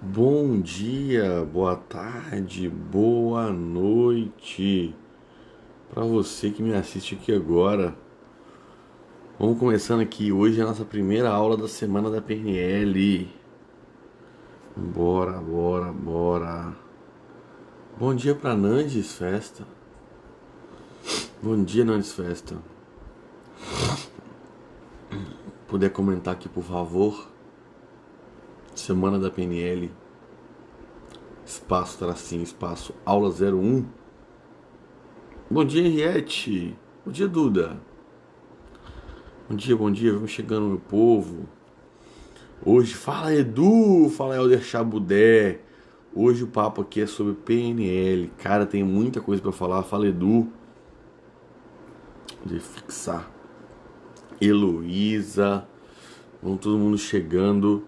Bom dia, boa tarde, boa noite para você que me assiste aqui agora. Vamos começando aqui. Hoje é a nossa primeira aula da semana da PNL. Bora, bora, bora. Bom dia para Nandes Festa. Bom dia, Nandes Festa. Puder comentar aqui, por favor. Semana da PNL. Espaço tracinho, espaço aula 01. Bom dia, Henriette. Bom dia, Duda. Bom dia, vamos chegando, meu povo. Hoje, fala Edu, fala Helder Chabudé. Hoje o papo aqui é sobre PNL. Cara, tem muita coisa pra falar. Fala Edu. De fixar. Heloísa. Vamos todo mundo chegando.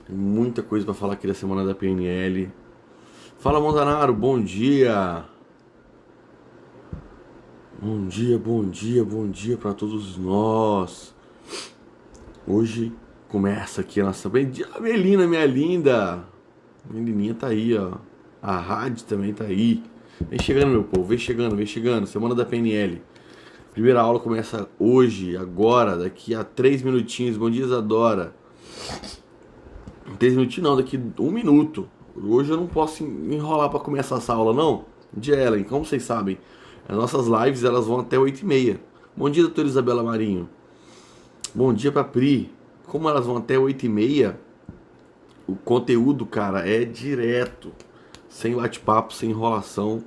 Tem muita coisa pra falar aqui da semana da PNL. Fala Montanaro, bom dia. Bom dia, bom dia, bom dia pra todos nós. Hoje começa aqui a nossa... A Melina, minha linda. A Melininha tá aí, ó. A Rádio também tá aí. Vem chegando, meu povo. Vem chegando, vem chegando. Semana da PNL. Primeira aula começa hoje, agora, daqui a 3 minutinhos. Bom dia, Isadora. 3 minutinhos não, daqui 1 minuto. Hoje eu não posso enrolar pra começar essa aula, não. De Ellen, como vocês sabem, as nossas lives elas vão até 8h30. Bom dia, doutora Isabela Marinho. Bom dia pra Pri. Como elas vão até 8h30, o conteúdo, cara, é direto. Sem bate-papo, sem enrolação.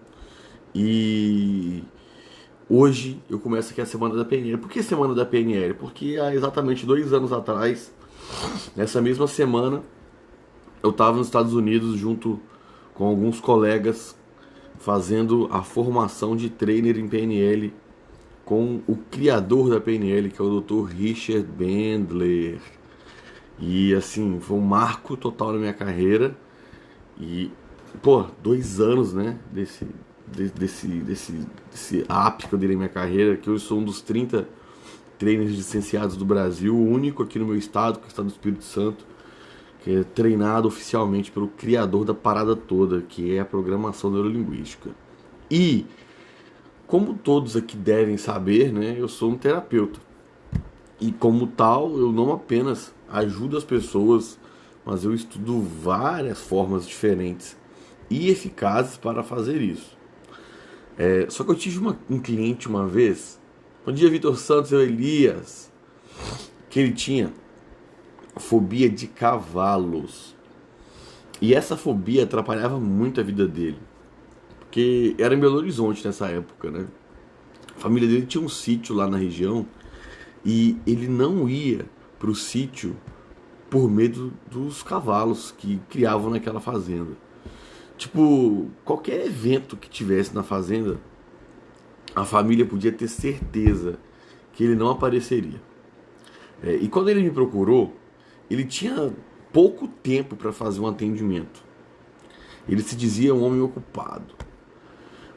E hoje eu começo aqui a Semana da PNL. Por que Semana da PNL? Porque há exatamente 2 anos atrás, nessa mesma semana, eu estava nos Estados Unidos junto com alguns colegas fazendo a formação de trainer em PNL com o criador da PNL, que é o Dr. Richard Bandler. E assim, foi um marco total na minha carreira. E, 2 anos, né, desse ápice que eu dei na minha carreira, que eu sou um dos 30 trainers licenciados do Brasil, o único aqui no meu estado, que é o estado do Espírito Santo, que é treinado oficialmente pelo criador da parada toda, que é a programação neurolinguística. E, como todos aqui devem saber, né, eu sou um terapeuta. E como tal, eu não apenas ajudo as pessoas, mas eu estudo várias formas diferentes e eficazes para fazer isso. Só que eu tive um cliente uma vez, bom dia Vitor Santos, eu Elias, que ele tinha fobia de cavalos. E essa fobia atrapalhava muito a vida dele. Porque era em Belo Horizonte nessa época, né? A família dele tinha um sítio lá na região e ele não ia pro sítio por medo dos cavalos que criavam naquela fazenda. Tipo, qualquer evento que tivesse na fazenda, a família podia ter certeza que ele não apareceria. E quando ele me procurou, ele tinha pouco tempo para fazer um atendimento. Ele se dizia um homem ocupado.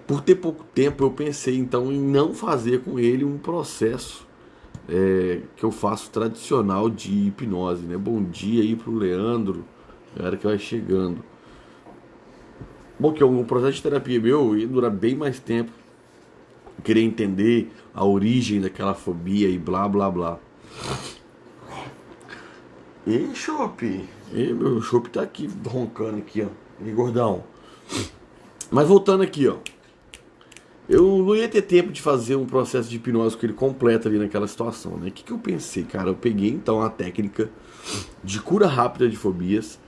Por ter pouco tempo, eu pensei então em não fazer com ele um processo que eu faço tradicional de hipnose, né? Bom dia aí pro Leandro, galera que vai chegando. Bom, que um processo de terapia meu ia durar bem mais tempo. Eu queria entender a origem daquela fobia e blá blá blá. E chopp, meu chopp tá aqui roncando aqui, ó. E gordão. Mas voltando aqui, ó. Eu não ia ter tempo de fazer um processo de hipnose com ele completo ali naquela situação, né? O que eu pensei, cara? Eu peguei então a técnica de cura rápida de fobias,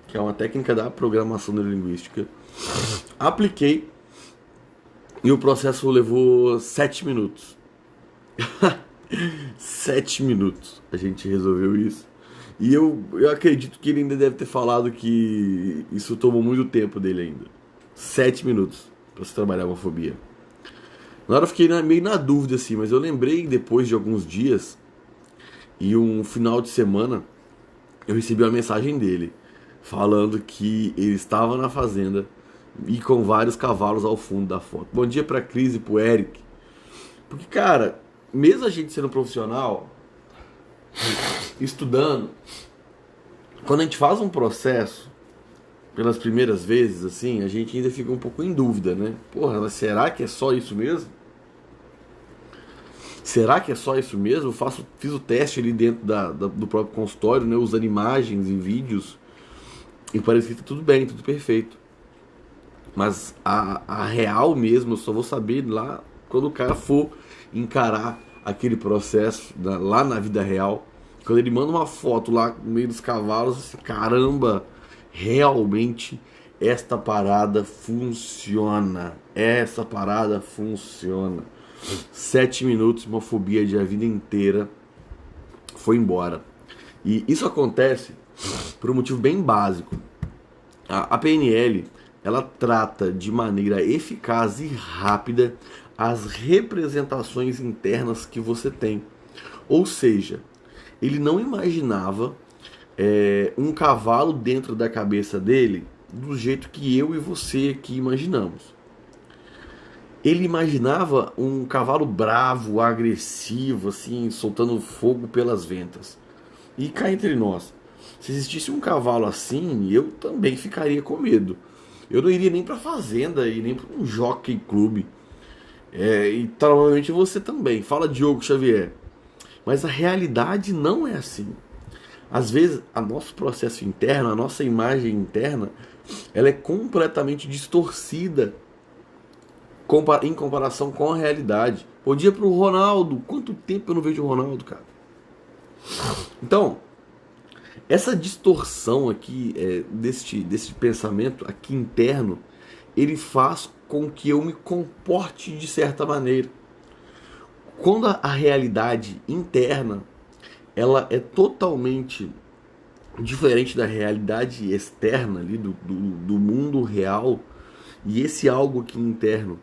que é uma técnica da programação neurolinguística. Apliquei e o processo levou 7 minutos. 7 minutos a gente resolveu isso. E eu acredito que ele ainda deve ter falado que isso tomou muito tempo dele ainda. 7 minutos para se trabalhar uma fobia. Na hora eu fiquei meio na dúvida assim, mas eu lembrei depois de alguns dias e um final de semana eu recebi uma mensagem dele falando que ele estava na fazenda e com vários cavalos ao fundo da foto. Bom dia pra Cris e pro Eric. Porque, cara, mesmo a gente sendo profissional, estudando, quando a gente faz um processo, pelas primeiras vezes, assim, a gente ainda fica um pouco em dúvida, né? Porra, mas será que é só isso mesmo? Será que é só isso mesmo? Fiz o teste ali dentro do próprio consultório, né? Usando imagens e vídeos. E parece que tá tudo bem, tudo perfeito. Mas a real mesmo, eu só vou saber lá quando o cara for encarar aquele processo lá na vida real. Quando ele manda uma foto lá no meio dos cavalos, assim, caramba, realmente esta parada funciona. Essa parada funciona. 7 minutos, uma fobia de a vida inteira foi embora. E isso acontece por um motivo bem básico. A PNL, ela trata de maneira eficaz e rápida as representações internas que você tem. Ou seja, ele não imaginava um cavalo dentro da cabeça dele do jeito que eu e você aqui imaginamos. Ele imaginava um cavalo bravo, agressivo, assim, soltando fogo pelas ventas. E cá entre nós, se existisse um cavalo assim, eu também ficaria com medo. Eu não iria nem pra fazenda e nem pra um jockey club. E provavelmente você também. Fala Diogo Xavier. Mas a realidade não é assim. Às vezes, o nosso processo interno, a nossa imagem interna, ela é completamente distorcida em comparação com a realidade. Bom dia pro Ronaldo. Quanto tempo eu não vejo o Ronaldo, cara? Então, essa distorção aqui, desse pensamento aqui interno, ele faz com que eu me comporte de certa maneira. Quando a realidade interna, ela é totalmente diferente da realidade externa ali, do mundo real, e esse algo aqui interno,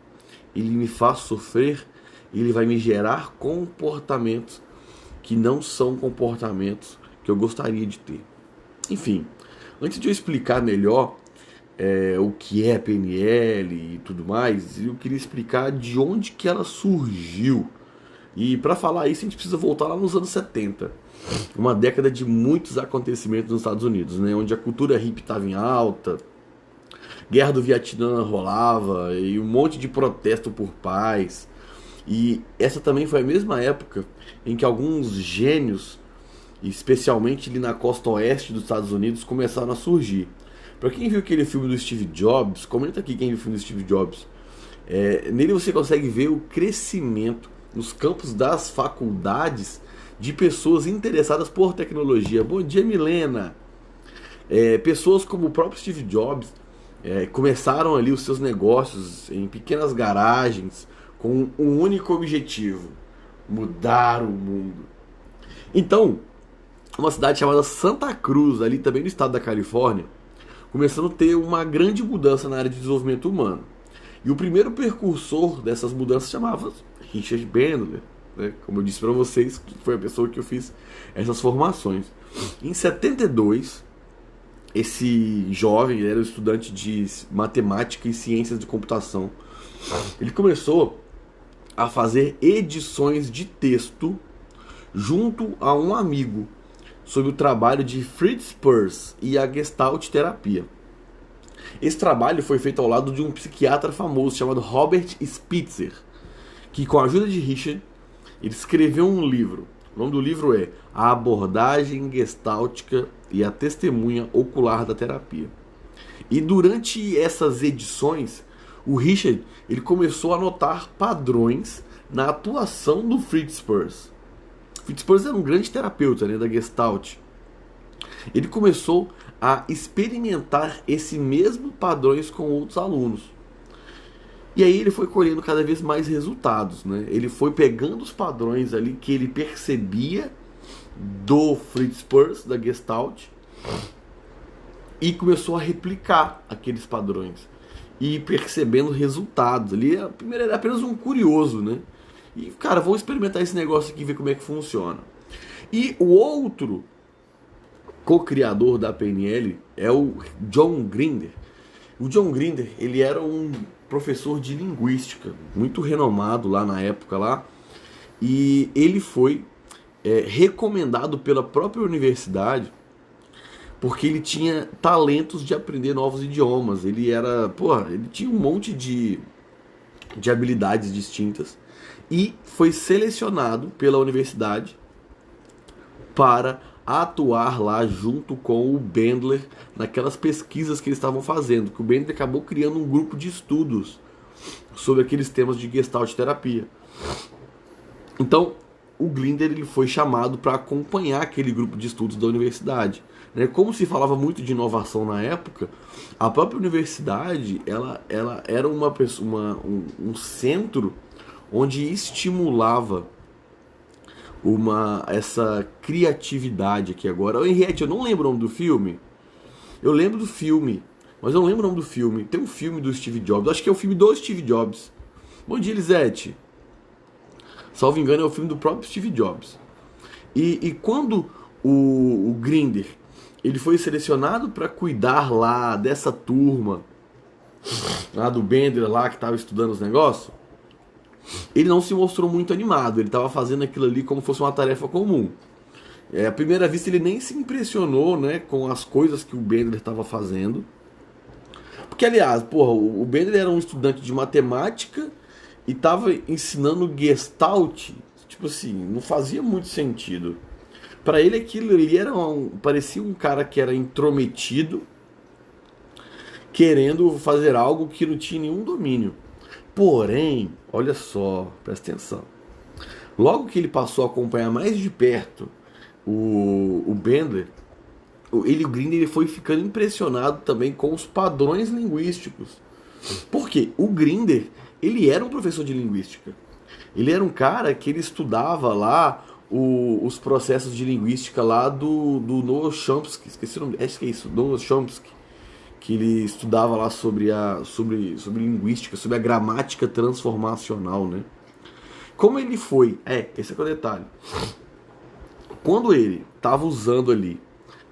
ele me faz sofrer, ele vai me gerar comportamentos que não são comportamentos que eu gostaria de ter. Enfim, antes de eu explicar melhor o que é PNL e tudo mais, eu queria explicar de onde que ela surgiu. E para falar isso a gente precisa voltar lá nos anos 70, uma década de muitos acontecimentos nos Estados Unidos, né, onde a cultura hippie estava em alta, Guerra do Vietnã rolava e um monte de protesto por paz. E essa também foi a mesma época em que alguns gênios, especialmente ali na costa oeste dos Estados Unidos, começaram a surgir. Para quem viu aquele filme do Steve Jobs, comenta aqui quem viu o filme do Steve Jobs. Nele você consegue ver o crescimento nos campos das faculdades de pessoas interessadas por tecnologia. Bom dia, Milena! Pessoas como o próprio Steve Jobs começaram ali os seus negócios em pequenas garagens com um único objetivo: mudar o mundo. Então, uma cidade chamada Santa Cruz, ali também no estado da Califórnia, começando a ter uma grande mudança na área de desenvolvimento humano. E o primeiro precursor dessas mudanças chamava Richard Bandler, né? Como eu disse para vocês, que foi a pessoa que eu fiz essas formações. Em 72, esse jovem, ele era um estudante de matemática e ciências de computação. Ele começou a fazer edições de texto junto a um amigo sobre o trabalho de Fritz Perls e a Gestalt terapia. Esse trabalho foi feito ao lado de um psiquiatra famoso chamado Robert Spitzer, que com a ajuda de Richard, ele escreveu um livro. O nome do livro é A Abordagem Gestáltica e a Testemunha Ocular da Terapia. E durante essas edições, o Richard ele começou a notar padrões na atuação do Fritz Perls. Fritz Perls era um grande terapeuta, né, da Gestalt. Ele começou a experimentar esse mesmo padrões com outros alunos. E aí ele foi colhendo cada vez mais resultados, né? Ele foi pegando os padrões ali que ele percebia do Fritz Perls, da Gestalt, e começou a replicar aqueles padrões e percebendo resultados. Ali, primeiro era apenas um curioso, né? E, cara, vou experimentar esse negócio aqui e ver como é que funciona. E o outro co-criador da PNL é o John Grinder. O John Grinder, ele era um professor de linguística, muito renomado lá na época lá, e ele foi recomendado pela própria universidade porque ele tinha talentos de aprender novos idiomas. Ele era, ele tinha um monte de habilidades distintas e foi selecionado pela universidade para atuar lá junto com o Bandler naquelas pesquisas que eles estavam fazendo, que o Bandler acabou criando um grupo de estudos sobre aqueles temas de Gestalt terapia. Então, o Glinder ele foi chamado para acompanhar aquele grupo de estudos da universidade. Como se falava muito de inovação na época, a própria universidade ela era um centro onde estimulava essa criatividade aqui agora. Henriette, eu não lembro o nome do filme. Eu lembro do filme, mas eu não lembro o nome do filme. Tem um filme do Steve Jobs, acho que é o filme do Steve Jobs. Bom dia, Elisete. Salvo engano, é o filme do próprio Steve Jobs. E quando o Grinder ele foi selecionado para cuidar lá dessa turma, lá do Bandler lá que estava estudando os negócios, ele não se mostrou muito animado. Ele estava fazendo aquilo ali como fosse uma tarefa comum. À primeira vista ele nem se impressionou, né, com as coisas que o Bandler estava fazendo. Porque, aliás, o Bandler era um estudante de matemática e estava ensinando Gestalt. Tipo assim, não fazia muito sentido. Para ele aquilo ali parecia um cara que era intrometido, querendo fazer algo que não tinha nenhum domínio. Porém, olha só, presta atenção. Logo que ele passou a acompanhar mais de perto o Bandler, o Grinder ele foi ficando impressionado também com os padrões linguísticos. Por quê? O Grinder ele era um professor de linguística. Ele era um cara que ele estudava lá os processos de linguística lá do Noam Chomsky, esqueci o nome, acho que é isso, Noam Chomsky, que ele estudava lá sobre linguística, sobre a gramática transformacional, né? Como ele foi, esse é o detalhe. Quando ele estava usando ali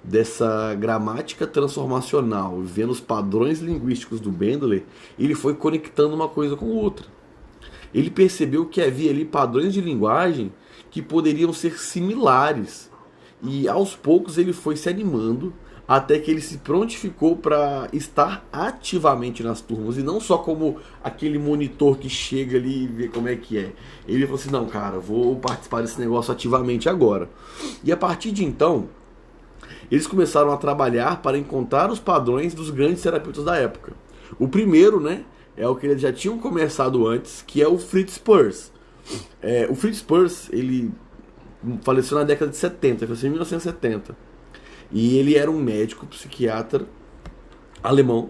dessa gramática transformacional, vendo os padrões linguísticos do Bandler, ele foi conectando uma coisa com outra. Ele percebeu que havia ali padrões de linguagem que poderiam ser similares. E aos poucos ele foi se animando até que ele se prontificou para estar ativamente nas turmas e não só como aquele monitor que chega ali e vê como é que é. Ele falou assim, não, cara, vou participar desse negócio ativamente agora. E a partir de então, eles começaram a trabalhar para encontrar os padrões dos grandes terapeutas da época. O primeiro, né, é o que eles já tinham começado antes, que é o Fritz Perls. O Fritz Perls, ele faleceu na década de 70, faleceu em 1970. E ele era um médico psiquiatra alemão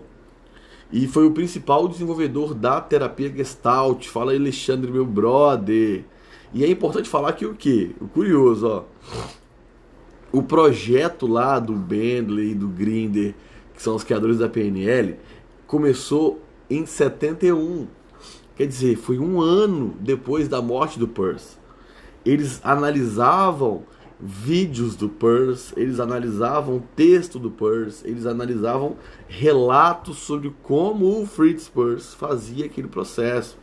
e foi o principal desenvolvedor da terapia Gestalt. Fala aí, Alexandre, meu brother. E é importante falar que o quê? O curioso, ó. O projeto lá do Bandler e do Grinder, que são os criadores da PNL, começou em 71. Quer dizer, foi um ano depois da morte do Perls. Eles analisavam vídeos do Perls, eles analisavam texto do Perls, eles analisavam relatos sobre como o Fritz Perls fazia aquele processo.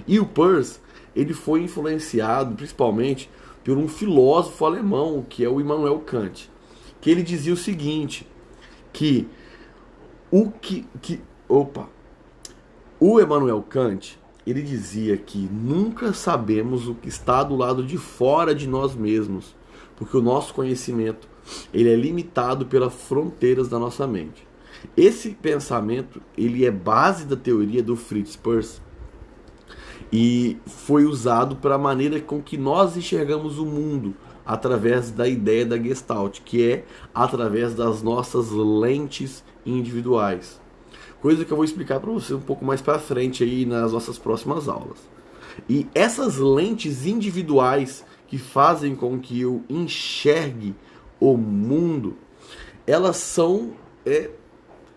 E o Perls, ele foi influenciado principalmente por um filósofo alemão, que é o Immanuel Kant, que ele dizia o seguinte, que o Immanuel Kant, ele dizia que nunca sabemos o que está do lado de fora de nós mesmos, porque o nosso conhecimento ele é limitado pelas fronteiras da nossa mente. Esse pensamento ele é base da teoria do Fritz Perls e foi usado para a maneira com que nós enxergamos o mundo através da ideia da Gestalt, que é através das nossas lentes individuais. Coisa que eu vou explicar para você um pouco mais para frente aí nas nossas próximas aulas. E essas lentes individuais que fazem com que eu enxergue o mundo, elas são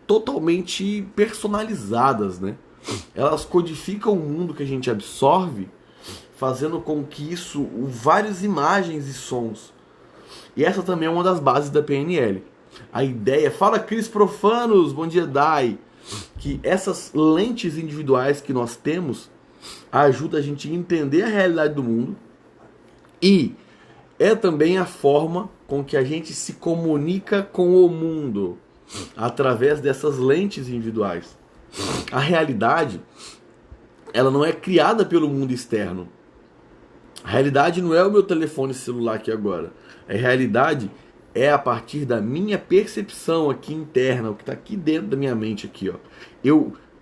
totalmente personalizadas, né? Elas codificam o mundo que a gente absorve, fazendo com que isso, várias imagens e sons. E essa também é uma das bases da PNL. A ideia, fala Cris Profanos, bom dia Dai, que essas lentes individuais que nós temos ajudam a gente a entender a realidade do mundo e é também a forma com que a gente se comunica com o mundo através dessas lentes individuais. A realidade, ela não é criada pelo mundo externo. A realidade não é o meu telefone celular aqui agora. A realidade é a partir da minha percepção aqui interna, o que está aqui dentro da minha mente aqui, ó.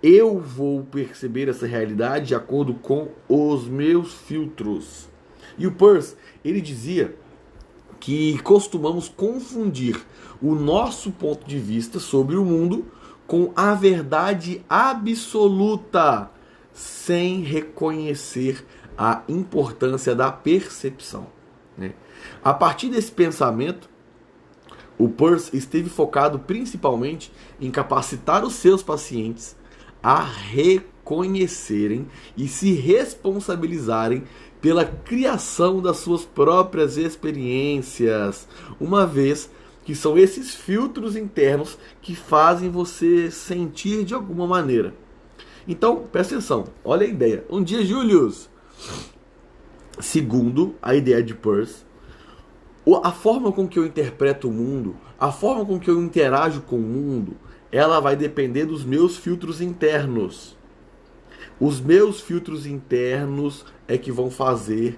Eu vou perceber essa realidade de acordo com os meus filtros. E o Peirce, ele dizia que costumamos confundir o nosso ponto de vista sobre o mundo com a verdade absoluta, sem reconhecer a importância da percepção, né? A partir desse pensamento, o Peirce esteve focado principalmente em capacitar os seus pacientes a reconhecerem e se responsabilizarem pela criação das suas próprias experiências, uma vez que são esses filtros internos que fazem você sentir de alguma maneira. Então, presta atenção, olha a ideia. Um dia, Julius, segundo a ideia de Peirce, a forma com que eu interpreto o mundo, a forma com que eu interajo com o mundo, ela vai depender dos meus filtros internos. Os meus filtros internos é que vão fazer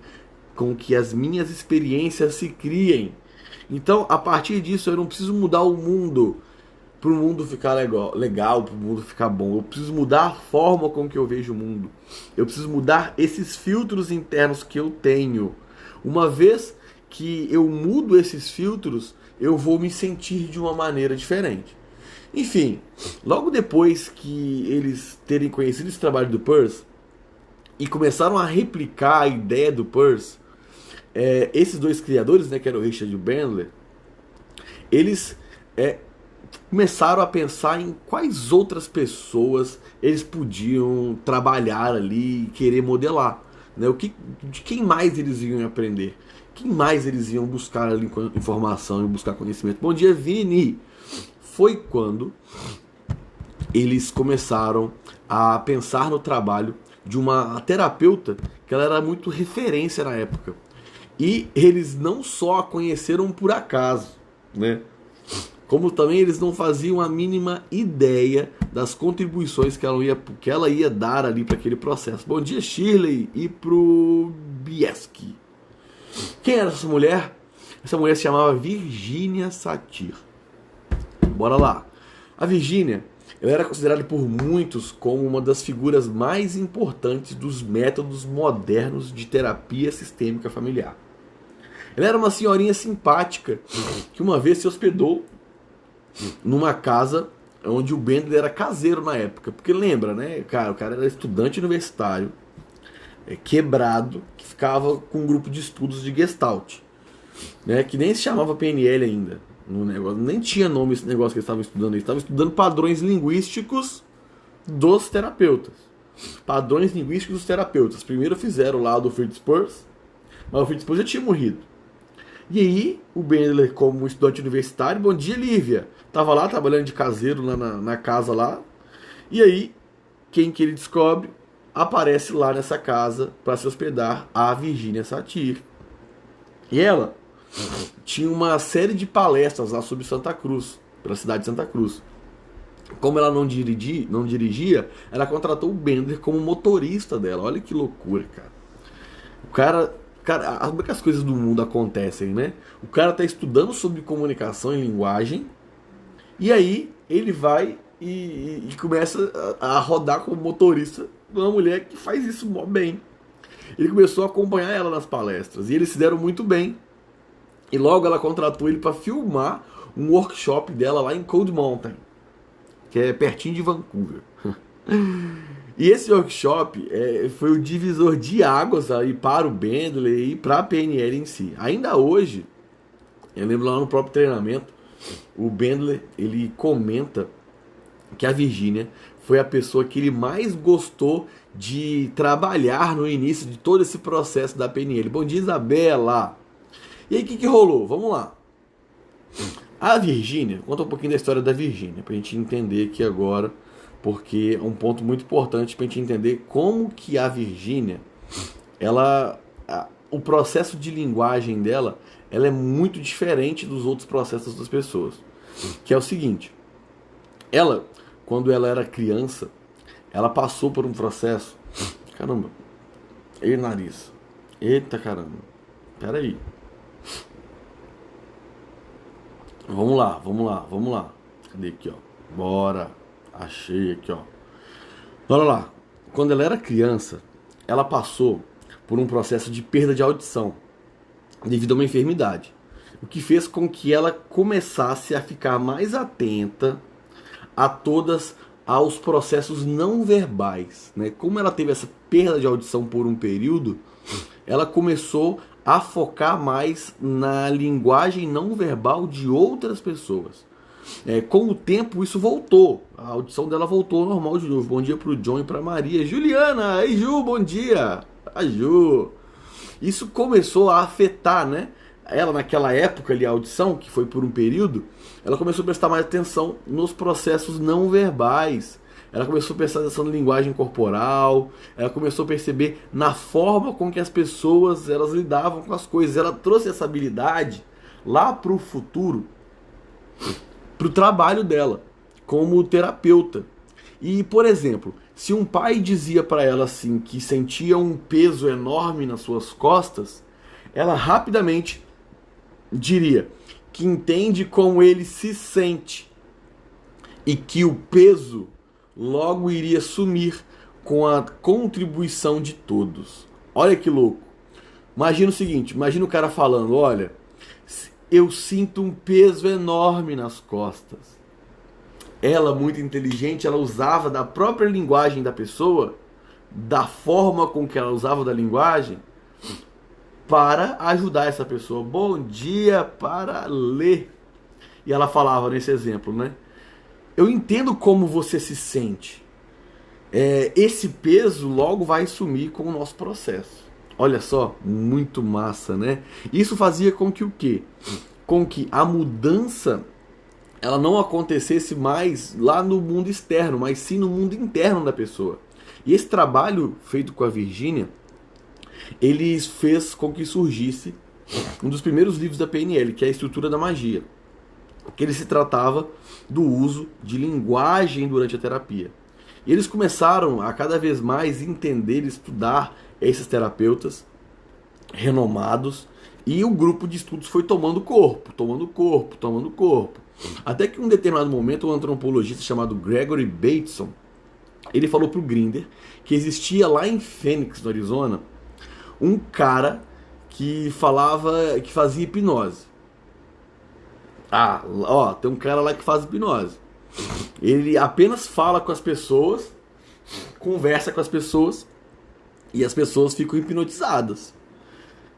com que as minhas experiências se criem. Então, a partir disso, eu não preciso mudar o mundo para o mundo ficar legal, para o mundo ficar bom. Eu preciso mudar a forma com que eu vejo o mundo. Eu preciso mudar esses filtros internos que eu tenho. Uma vez que eu mudo esses filtros, eu vou me sentir de uma maneira diferente. Enfim, logo depois que eles terem conhecido esse trabalho do Peirce e começaram a replicar a ideia do Peirce, esses dois criadores, né, que eram o Richard e o Bandler, eles começaram a pensar em quais outras pessoas eles podiam trabalhar ali e querer modelar, né? De quem mais eles iam aprender, quem mais eles iam buscar ali informação e buscar conhecimento. Bom dia, Vini! Foi quando eles começaram a pensar no trabalho de uma terapeuta que ela era muito referência na época. E eles não só a conheceram por acaso, né? Como também eles não faziam a mínima ideia das contribuições que ela ia dar ali para aquele processo. Bom dia, Shirley, e pro Bieski. Quem era essa mulher? Essa mulher se chamava Virginia Satir. Bora lá. A Virginia, ela era considerada por muitos como uma das figuras mais importantes dos métodos modernos de terapia sistêmica familiar. Ela era uma senhorinha simpática que uma vez se hospedou numa casa onde o Bandler era caseiro na época. Porque lembra, né? Cara, o cara era estudante universitário, quebrado, que ficava com um grupo de estudos de Gestalt, né? Que nem se chamava PNL ainda. No negócio, nem tinha nome esse negócio que eles estavam estudando. Eles estavam estudando padrões linguísticos dos terapeutas. Padrões linguísticos dos terapeutas. Primeiro fizeram lá do Fritz Perls, mas o Fritz Perls já tinha morrido. E aí, o Bandler, como estudante universitário, bom dia, Lívia, tava lá trabalhando de caseiro lá na casa lá. E aí, quem que ele descobre? Aparece lá nessa casa para se hospedar a Virginia Satir. E ela tinha uma série de palestras lá sobre Santa Cruz, pela cidade de Santa Cruz. Como ela não dirigia, ela contratou o Bandler como motorista dela. Olha que loucura, cara. Como é que as coisas do mundo acontecem, né? O cara tá estudando sobre comunicação e linguagem, e aí ele vai e começa a rodar como motorista de uma mulher que faz isso mó bem. Ele começou a acompanhar ela nas palestras, e eles se deram muito bem. E logo ela contratou ele para filmar um workshop dela lá em Cold Mountain, que é pertinho de Vancouver. E esse workshop foi o divisor de águas aí para o Bandler e para a PNL em si. Ainda hoje, eu lembro lá no próprio treinamento, o Bandler, ele comenta que a Virginia foi a pessoa que ele mais gostou de trabalhar no início de todo esse processo da PNL. Bom dia, Isabela! E aí, o que rolou? Vamos lá. A Virginia, conta um pouquinho da história da Virginia, pra gente entender aqui agora, porque é um ponto muito importante pra gente entender como que a Virginia, o processo de linguagem dela ela é muito diferente dos outros processos das pessoas. Que é o seguinte, ela, quando ela era criança, ela passou por um processo... Caramba, e nariz. Eita caramba, peraí. Vamos lá. Cadê aqui, ó? Bora. Achei aqui, ó. Olha lá. Quando ela era criança, ela passou por um processo de perda de audição devido a uma enfermidade, o que fez com que ela começasse a ficar mais atenta a todas aos processos não verbais, né? Como ela teve essa perda de audição por um período, ela começou a focar mais na linguagem não verbal de outras pessoas. Com o tempo isso voltou, a audição dela voltou ao normal de novo. Bom dia pro John e pra Maria. Juliana, ei Ju, bom dia. A Ju. Isso começou a afetar, né? Ela naquela época ali, a audição, que foi por um período, ela começou a prestar mais atenção nos processos não verbais. Ela começou a prestar atenção na linguagem corporal, ela começou a perceber na forma com que as pessoas elas lidavam com as coisas. Ela trouxe essa habilidade lá para o futuro, para o trabalho dela como terapeuta. E, por exemplo, se um pai dizia para ela assim que sentia um peso enorme nas suas costas, ela rapidamente diria que entende como ele se sente e que o peso logo iria sumir com a contribuição de todos. Olha que louco. Imagina o seguinte, imagina o cara falando, olha, eu sinto um peso enorme nas costas. Ela, muito inteligente, ela usava da própria linguagem da pessoa, da forma com que ela usava da linguagem, para ajudar essa pessoa. Bom dia para ler. E ela falava nesse exemplo, né? Eu entendo como você se sente. Esse peso logo vai sumir com o nosso processo. Olha só, muito massa, né? Isso fazia com que o quê? Com que a mudança ela não acontecesse mais lá no mundo externo, mas sim no mundo interno da pessoa. E esse trabalho feito com a Virgínia, ele fez com que surgisse um dos primeiros livros da PNL, que é a Estrutura da Magia, que ele se tratava do uso de linguagem durante a terapia. E eles começaram a cada vez mais entender e estudar esses terapeutas renomados, e o grupo de estudos foi tomando corpo. Até que em um determinado momento, um antropologista chamado Gregory Bateson, ele falou para o Grinder que existia lá em Phoenix, no Arizona, um cara que fazia hipnose. Tem um cara lá que faz hipnose. Ele apenas fala com as pessoas, conversa com as pessoas, e as pessoas ficam hipnotizadas.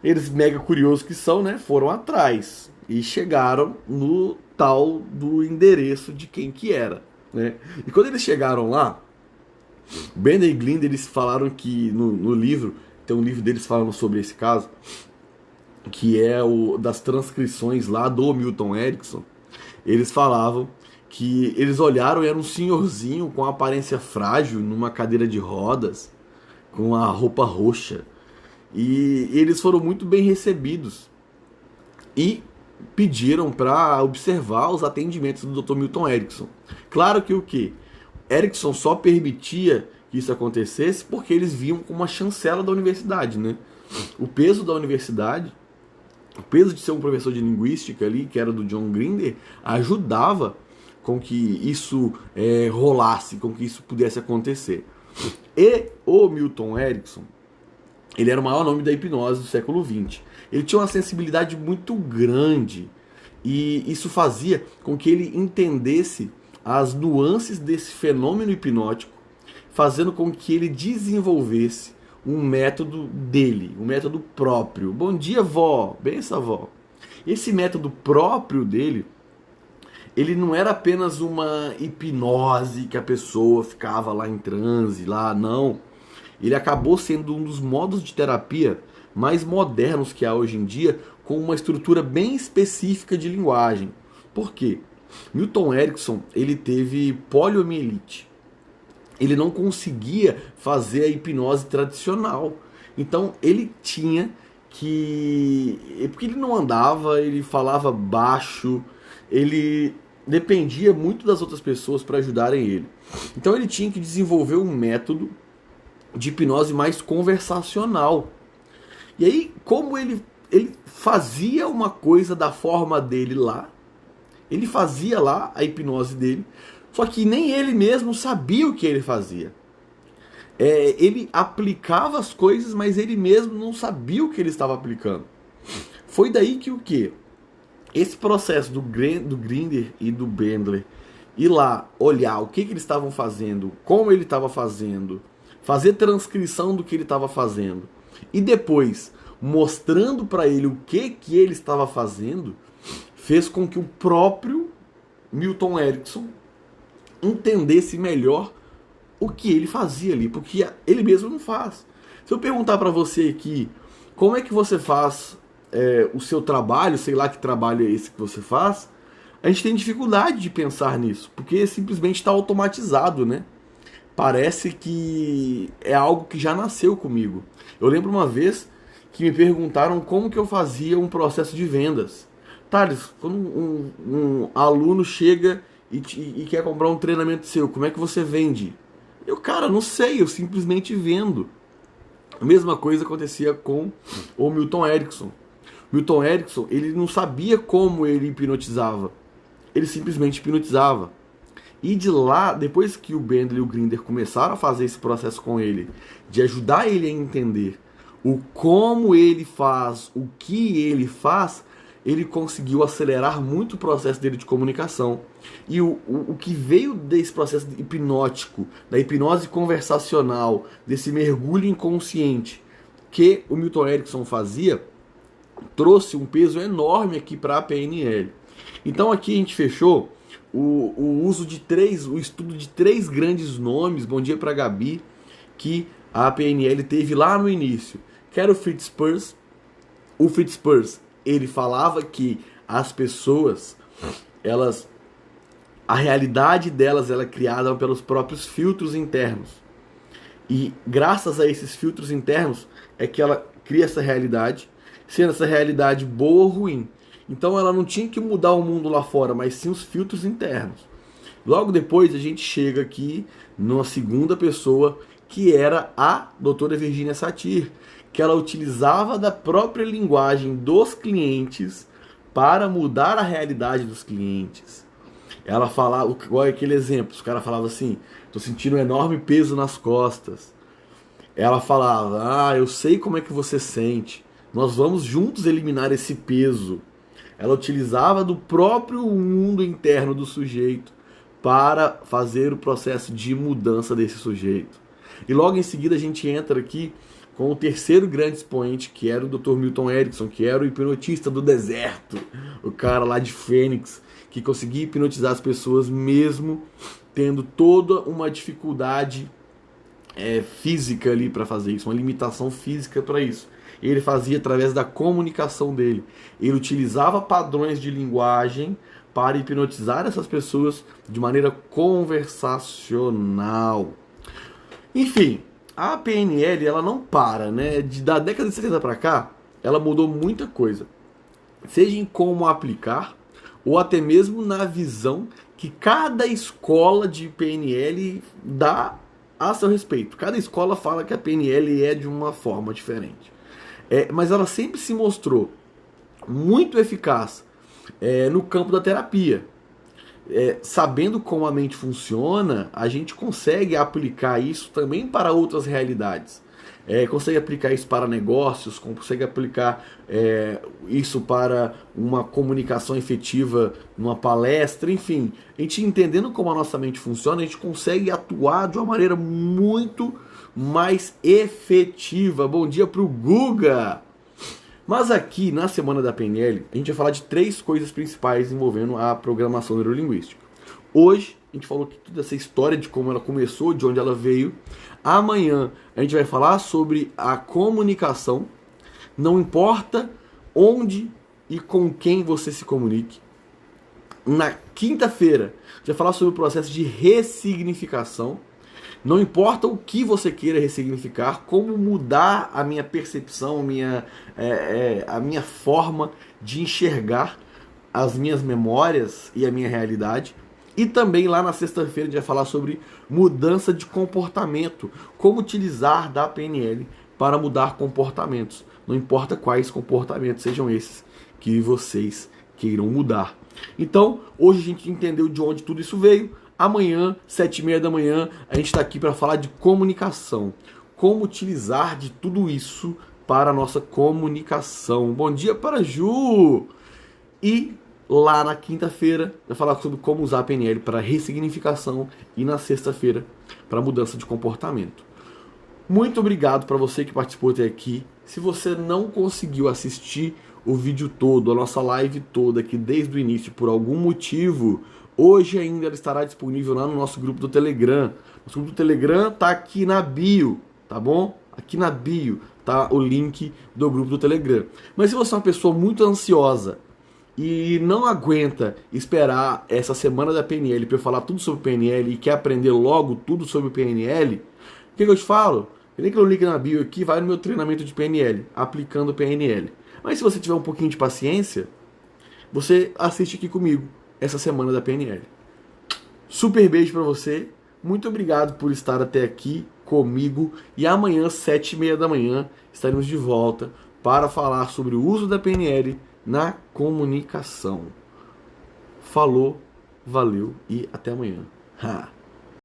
Eles, mega curiosos que são, né, foram atrás e chegaram no tal do endereço de quem que era, né? E quando eles chegaram lá, Bender e Glinder, eles falaram que no livro, tem um livro deles falando sobre esse caso, que é o das transcrições lá do Milton Erickson. Eles falavam que eles olharam e era um senhorzinho com aparência frágil, numa cadeira de rodas, com a roupa roxa. E eles foram muito bem recebidos e pediram para observar os atendimentos do Dr. Milton Erickson. Claro que o que? Erickson só permitia que isso acontecesse porque eles viam como uma chancela da universidade, né? O peso da universidade, o peso de ser um professor de linguística ali, que era do John Grinder, ajudava com que isso rolasse, com que isso pudesse acontecer. E o Milton Erickson, ele era o maior nome da hipnose do século XX. Ele tinha uma sensibilidade muito grande e isso fazia com que ele entendesse as nuances desse fenômeno hipnótico, fazendo com que ele desenvolvesse um método dele, um método próprio. Bom dia, vó. Benção, vó. Esse método próprio dele, ele não era apenas uma hipnose que a pessoa ficava lá em transe, lá, não. Ele acabou sendo um dos modos de terapia mais modernos que há hoje em dia, com uma estrutura bem específica de linguagem. Por quê? Milton Erickson, ele teve poliomielite. Ele não conseguia fazer a hipnose tradicional. Então, ele tinha porque ele não andava, ele falava baixo, ele dependia muito das outras pessoas para ajudarem ele. Então ele tinha que desenvolver um método de hipnose mais conversacional. E aí, como ele fazia uma coisa da forma dele lá, ele fazia lá a hipnose dele, só que nem ele mesmo sabia o que ele fazia. Ele aplicava as coisas, mas ele mesmo não sabia o que ele estava aplicando. Foi daí que o quê? Esse processo do Grinder e do Bandler ir lá olhar o que eles estavam fazendo, como ele estava fazendo, fazer transcrição do que ele estava fazendo e depois mostrando para ele o que ele estava fazendo, fez com que o próprio Milton Erickson entendesse melhor o que ele fazia ali, porque ele mesmo não faz. Se eu perguntar para você aqui, como é que você faz o seu trabalho, sei lá que trabalho é esse que você faz, a gente tem dificuldade de pensar nisso, porque simplesmente está automatizado, né? Parece que é algo que já nasceu comigo. Eu lembro uma vez que me perguntaram como que eu fazia um processo de vendas. Thales, quando um aluno chega e quer comprar um treinamento seu, como é que você vende? Eu, cara, não sei, eu simplesmente vendo. A mesma coisa acontecia com o Milton Erickson. Milton Erickson, ele não sabia como ele hipnotizava. Ele simplesmente hipnotizava. E de lá, depois que o Bandler e o Grinder começaram a fazer esse processo com ele, de ajudar ele a entender o como ele faz, o que ele faz, ele conseguiu acelerar muito o processo dele de comunicação. E o que veio desse processo hipnótico, da hipnose conversacional, desse mergulho inconsciente que o Milton Erickson fazia, trouxe um peso enorme aqui para a PNL. Então aqui a gente fechou o estudo de 3 grandes nomes, bom dia para Gabi, que a PNL teve lá no início, que era o Fritz Perls. O Fritz Perls, ele falava que as pessoas, a realidade delas é criada pelos próprios filtros internos. E graças a esses filtros internos é que ela cria essa realidade, sendo essa realidade boa ou ruim. Então ela não tinha que mudar o mundo lá fora, mas sim os filtros internos. Logo depois a gente chega aqui numa segunda pessoa, que era a doutora Virginia Satir, que ela utilizava da própria linguagem dos clientes para mudar a realidade dos clientes. Ela falava, igual aquele exemplo, os caras falavam assim, tô sentindo um enorme peso nas costas. Ela falava, eu sei como é que você sente, nós vamos juntos eliminar esse peso. Ela utilizava do próprio mundo interno do sujeito para fazer o processo de mudança desse sujeito. E logo em seguida a gente entra aqui com o terceiro grande expoente, que era o Dr. Milton Erickson, que era o hipnotista do deserto, o cara lá de Fênix, que conseguia hipnotizar as pessoas mesmo tendo toda uma dificuldade física ali para fazer isso, uma limitação física para isso. Ele fazia através da comunicação dele. Ele utilizava padrões de linguagem para hipnotizar essas pessoas de maneira conversacional. Enfim, a PNL ela não para, né? Da década de 70 para cá, ela mudou muita coisa. Seja em como aplicar, ou até mesmo na visão que cada escola de PNL dá a seu respeito. Cada escola fala que a PNL é de uma forma diferente. Mas ela sempre se mostrou muito eficaz no campo da terapia. Sabendo como a mente funciona, a gente consegue aplicar isso também para outras realidades. Consegue aplicar isso para negócios, consegue aplicar isso para uma comunicação efetiva numa palestra, enfim. A gente entendendo como a nossa mente funciona, a gente consegue atuar de uma maneira muito mais efetiva. Bom dia pro Guga! Mas aqui, na Semana da PNL, a gente vai falar de 3 coisas principais envolvendo a programação neurolinguística. Hoje, a gente falou que toda essa história de como ela começou, de onde ela veio. Amanhã, a gente vai falar sobre a comunicação. Não importa onde e com quem você se comunique. Na quinta-feira, a gente vai falar sobre o processo de ressignificação. Não importa o que você queira ressignificar, como mudar a minha percepção, a minha forma de enxergar as minhas memórias e a minha realidade. E também lá na sexta-feira a gente vai falar sobre mudança de comportamento, como utilizar da PNL para mudar comportamentos. Não importa quais comportamentos sejam esses que vocês queiram mudar. Então, hoje a gente entendeu de onde tudo isso veio. Amanhã, 7h30 da manhã, a gente está aqui para falar de comunicação. Como utilizar de tudo isso para a nossa comunicação. Bom dia para Ju! E lá na quinta-feira, vai falar sobre como usar a PNL para ressignificação e na sexta-feira para mudança de comportamento. Muito obrigado para você que participou até aqui. Se você não conseguiu assistir o vídeo todo, a nossa live toda aqui desde o início por algum motivo, hoje ainda ela estará disponível lá no nosso grupo do Telegram. Nosso grupo do Telegram está aqui na bio, tá bom? Aqui na bio tá o link do grupo do Telegram. Mas se você é uma pessoa muito ansiosa e não aguenta esperar essa semana da PNL para eu falar tudo sobre PNL e quer aprender logo tudo sobre PNL, o que eu te falo? Clica no link na bio aqui, vai no meu treinamento de PNL, aplicando PNL. Mas se você tiver um pouquinho de paciência, você assiste aqui comigo essa semana da PNL. Super beijo para você, muito obrigado por estar até aqui comigo e amanhã, 7h30 da manhã, estaremos de volta para falar sobre o uso da PNL na comunicação. Falou, valeu e até amanhã.